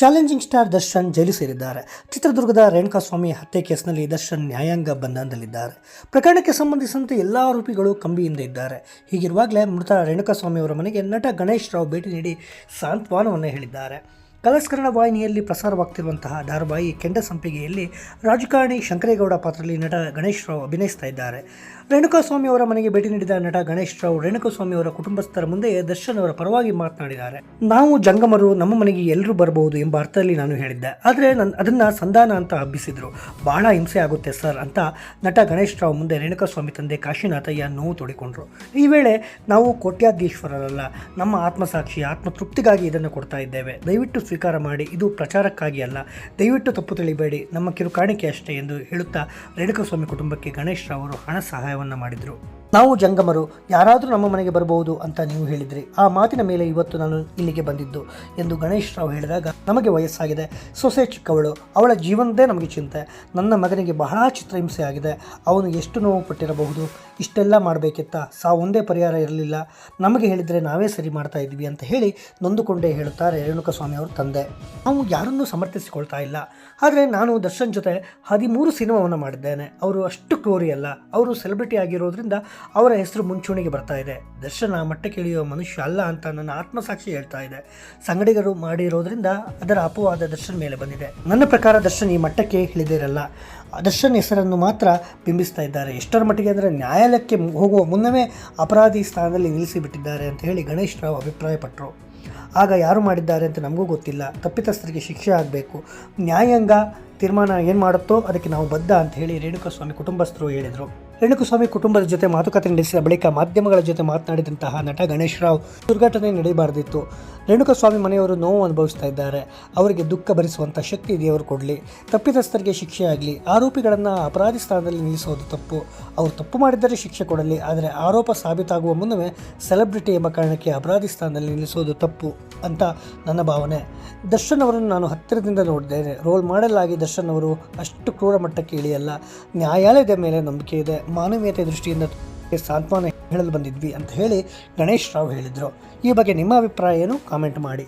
Challenging star Darshan ಜೈಲು ಸೇರಿದ್ದಾರೆ. ಚಿತ್ರದುರ್ಗದ ರೇಣುಕಾಸ್ವಾಮಿ ಹತ್ಯೆ ಕೇಸ್ನಲ್ಲಿ ದರ್ಶನ್ ನ್ಯಾಯಾಂಗ ಬಂಧನದಲ್ಲಿದ್ದಾರೆ. ಪ್ರಕರಣಕ್ಕೆ ಸಂಬಂಧಿಸಿದಂತೆ ಎಲ್ಲ ಆರೋಪಿಗಳು ಕಂಬಿಯಿಂದ ಇದ್ದಾರೆ. ಹೀಗಿರುವಾಗಲೇ ಮೃತ ರೇಣುಕಾಸ್ವಾಮಿ ಅವರ ಮನೆಗೆ ನಟ ಗಣೇಶ್ ರಾವ್ ಭೇಟಿ ನೀಡಿ ಸಾಂತ್ವನವನ್ನು ಹೇಳಿದ್ದಾರೆ. ಕಲರ್ಸ್ ಕನ್ನಡ ವಾಹಿನಿಯಲ್ಲಿ ಪ್ರಸಾರವಾಗ್ತಿರುವಂತಹ ಧಾರಾವಾಹಿ ಕೆಂಡಸಂಪಿಗೆಯಲ್ಲಿ ರಾಜಕಾರಣಿ ಶಂಕರೇಗೌಡ ಪಾತ್ರದಲ್ಲಿ ನಟ ಗಣೇಶ್ ರಾವ್ ಅಭಿನಯಿಸ್ತಾ ಇದ್ದಾರೆ. ರೇಣುಕಾಸ್ವಾಮಿ ಅವರ ಮನೆಗೆ ಭೇಟಿ ನೀಡಿದ ನಟ ಗಣೇಶ್ ರಾವ್ ರೇಣುಕಾಸ್ವಾಮಿ ಅವರ ಕುಟುಂಬಸ್ಥರ ಮುಂದೆ ದರ್ಶನ್ ಅವರ ಪರವಾಗಿ ಮಾತನಾಡಿದ್ದಾರೆ. ನಾವು ಜಂಗಮರು, ನಮ್ಮ ಮನೆಗೆ ಎಲ್ಲರೂ ಬರಬಹುದು ಎಂಬ ಅರ್ಥದಲ್ಲಿ ನಾನು ಹೇಳಿದ್ದೆ, ಆದರೆ ಅದನ್ನು ಸಂಧಾನ ಅಂತ ಹಬ್ಬಿಸಿದ್ರು. ಬಹಳ ಹಿಂಸೆ ಆಗುತ್ತೆ ಸರ್ ಅಂತ ನಟ ಗಣೇಶ್ ರಾವ್ ಮುಂದೆ ರೇಣುಕಾಸ್ವಾಮಿ ತಂದೆ ಕಾಶಿನಾಥಯ್ಯ ನೋವು ತೋಡಿಕೊಂಡ್ರು. ಈ ವೇಳೆ ನಾವು ಕೋಟ್ಯಾಧೀಶ್ವರರಲ್ಲ, ನಮ್ಮ ಆತ್ಮಸಾಕ್ಷಿ ಆತ್ಮತೃಪ್ತಿಗಾಗಿ ಇದನ್ನು ಕೊಡ್ತಾ ಇದ್ದೇವೆ, ದಯವಿಟ್ಟು ಸ್ವೀಕಾರ ಮಾಡಿ, ಇದು ಪ್ರಚಾರಕ್ಕಾಗಿ ಅಲ್ಲ, ದಯವಿಟ್ಟು ತಪ್ಪು ತಿಳಿಬೇಡಿ, ನಮ್ಮ ಕಿರುಕಾಣಿಕೆ ಅಷ್ಟೇ ಎಂದು ಹೇಳುತ್ತಾ ರೇಣುಕಾಸ್ವಾಮಿ ಕುಟುಂಬಕ್ಕೆ ಗಣೇಶ್ ರಾವ್ ಅವರು ಹಣ ಸಹಾಯವನ್ನು ಮಾಡಿದರು. ನಾವು ಜಂಗಮರು, ಯಾರಾದರೂ ನಮ್ಮ ಮನೆಗೆ ಬರಬಹುದು ಅಂತ ನೀವು ಹೇಳಿದ್ರಿ, ಆ ಮಾತಿನ ಮೇಲೆ ಇವತ್ತು ನಾನು ಇಲ್ಲಿಗೆ ಬಂದಿದ್ದು ಎಂದು ಗಣೇಶ್ ರಾವ್ ಹೇಳಿದಾಗ, ನಮಗೆ ವಯಸ್ಸಾಗಿದೆ, ಸೊಸೆ ಚಿಕ್ಕವಳು, ಅವಳ ಜೀವನದೇ ನಮಗೆ ಚಿಂತೆ, ನನ್ನ ಮಗನಿಗೆ ಬಹಳ ಚಿತ್ರಹಿಂಸೆ ಆಗಿದೆ, ಅವನು ಎಷ್ಟು ನೋವು ಪಟ್ಟಿರಬಹುದು, ಇಷ್ಟೆಲ್ಲ ಮಾಡಬೇಕಿತ್ತ, ಸಾವೊಂದೇ ಪರಿಹಾರ ಇರಲಿಲ್ಲ, ನಮಗೆ ಹೇಳಿದರೆ ನಾವೇ ಸರಿ ಮಾಡ್ತಾ ಇದ್ವಿ ಅಂತ ಹೇಳಿ ನೊಂದುಕೊಂಡೇ ಹೇಳುತ್ತಾರೆ ರೇಣುಕಾಸ್ವಾಮಿ ಅವ್ರ ತಂದೆ. ನಾವು ಯಾರನ್ನೂ ಸಮರ್ಥಿಸಿಕೊಳ್ತಾ ಇಲ್ಲ, ಆದರೆ ನಾನು ದರ್ಶನ್ ಜೊತೆ 13 ಸಿನಿಮಾವನ್ನು ಮಾಡಿದ್ದೇನೆ, ಅವರು ಅಷ್ಟು ಕ್ರೂರಿ ಅಲ್ಲ, ಅವರು ಸೆಲೆಬ್ರಿಟಿ ಆಗಿರೋದ್ರಿಂದ ಅವರ ಹೆಸರು ಮುಂಚೂಣಿಗೆ ಬರ್ತಾ ಇದೆ. ದರ್ಶನ್ ಆ ಮಟ್ಟಕ್ಕೆ ಇಳಿಯುವ ಮನುಷ್ಯ ಅಲ್ಲ ಅಂತ ನನ್ನ ಆತ್ಮಸಾಕ್ಷಿ ಹೇಳ್ತಾ ಇದೆ. ಸಂಗಡಿಗರು ಮಾಡಿರೋದ್ರಿಂದ ಅದರ ಅಪವಾದ ದರ್ಶನ್ ಮೇಲೆ ಬಂದಿದೆ. ನನ್ನ ಪ್ರಕಾರ ದರ್ಶನ್ ಈ ಮಟ್ಟಕ್ಕೆ ಇಳಿದಿರಲ್ಲ, ದರ್ಶನ್ ಹೆಸರನ್ನು ಮಾತ್ರ ಬಿಂಬಿಸ್ತಾ ಇದ್ದಾರೆ. ಎಷ್ಟರ ಮಟ್ಟಿಗೆ ಅಂದರೆ ನ್ಯಾಯಾಲಯಕ್ಕೆ ಹೋಗುವ ಮುನ್ನವೇ ಅಪರಾಧಿ ಸ್ಥಾನದಲ್ಲಿ ನಿಲ್ಲಿಸಿಬಿಟ್ಟಿದ್ದಾರೆ ಅಂತ ಹೇಳಿ ಗಣೇಶ್ ರಾವ್ ಅಭಿಪ್ರಾಯಪಟ್ಟರು. ಆಗ ಯಾರು ಮಾಡಿದ್ದಾರೆ ಅಂತ ನಮಗೂ ಗೊತ್ತಿಲ್ಲ, ತಪ್ಪಿತಸ್ಥರಿಗೆ ಶಿಕ್ಷೆ ಆಗಬೇಕು, ನ್ಯಾಯಾಂಗ ತೀರ್ಮಾನ ಏನು ಮಾಡುತ್ತೋ ಅದಕ್ಕೆ ನಾವು ಬದ್ಧ ಅಂತ ಹೇಳಿ ರೇಣುಕಾಸ್ವಾಮಿ ಕುಟುಂಬಸ್ಥರು ಹೇಳಿದರು. ರೇಣುಕಾಸ್ವಾಮಿ ಕುಟುಂಬದ ಜೊತೆ ಮಾತುಕತೆ ನಡೆಸಿದ ಬಳಿಕ ಮಾಧ್ಯಮಗಳ ಜೊತೆ ಮಾತನಾಡಿದಂತಹ ನಟ ಗಣೇಶ್ ರಾವ್, ದುರ್ಘಟನೆ ನಡೆಯಬಾರ್ದಿತ್ತು, ರೇಣುಕಾಸ್ವಾಮಿ ಮನೆಯವರು ನೋವು ಅನುಭವಿಸ್ತಾ ಇದ್ದಾರೆ, ಅವರಿಗೆ ದುಃಖ ಭರಿಸುವಂಥ ಶಕ್ತಿ ದೇವರು ಕೊಡಲಿ, ತಪ್ಪಿತಸ್ಥರಿಗೆ ಶಿಕ್ಷೆ ಆಗಲಿ, ಆರೋಪಿಗಳನ್ನು ಅಪರಾಧಿ ಸ್ಥಾನದಲ್ಲಿ ನಿಲ್ಲಿಸೋದು ತಪ್ಪು, ಅವರು ತಪ್ಪು ಮಾಡಿದ್ದರೆ ಶಿಕ್ಷೆ ಕೊಡಲಿ, ಆದರೆ ಆರೋಪ ಸಾಬೀತಾಗುವ ಮುನ್ನವೇ ಸೆಲೆಬ್ರಿಟಿ ಎಂಬ ಕಾರಣಕ್ಕೆ ಅಪರಾಧಿ ಸ್ಥಾನದಲ್ಲಿ ನಿಲ್ಲಿಸೋದು ತಪ್ಪು ಅಂತ ನನ್ನ ಭಾವನೆ. ದರ್ಶನ್ ಅವರನ್ನು ನಾನು ಹತ್ತಿರದಿಂದ ನೋಡಿದ್ದೇನೆ, ರೋಲ್ ಮಾಡೆಲ್ ಆಗಿ ದರ್ಶನ್ ಅವರು ಅಷ್ಟು ಕ್ರೂರ ಮಟ್ಟಕ್ಕೆ ಇಳಿಯಲ್ಲ, ನ್ಯಾಯಾಲಯದ ಮೇಲೆ ನಂಬಿಕೆ ಇದೆ, ಮಾನವೀಯತೆ ದೃಷ್ಟಿಯಿಂದ ಸಾಂತ್ವನ ಹೇಳಲು ಬಂದಿದ್ವಿ ಅಂತ ಹೇಳಿ ಗಣೇಶ್ ರಾವ್ ಹೇಳಿದರು. ಈ ಬಗ್ಗೆ ನಿಮ್ಮ ಅಭಿಪ್ರಾಯ ಏನು? ಕಾಮೆಂಟ್ ಮಾಡಿ.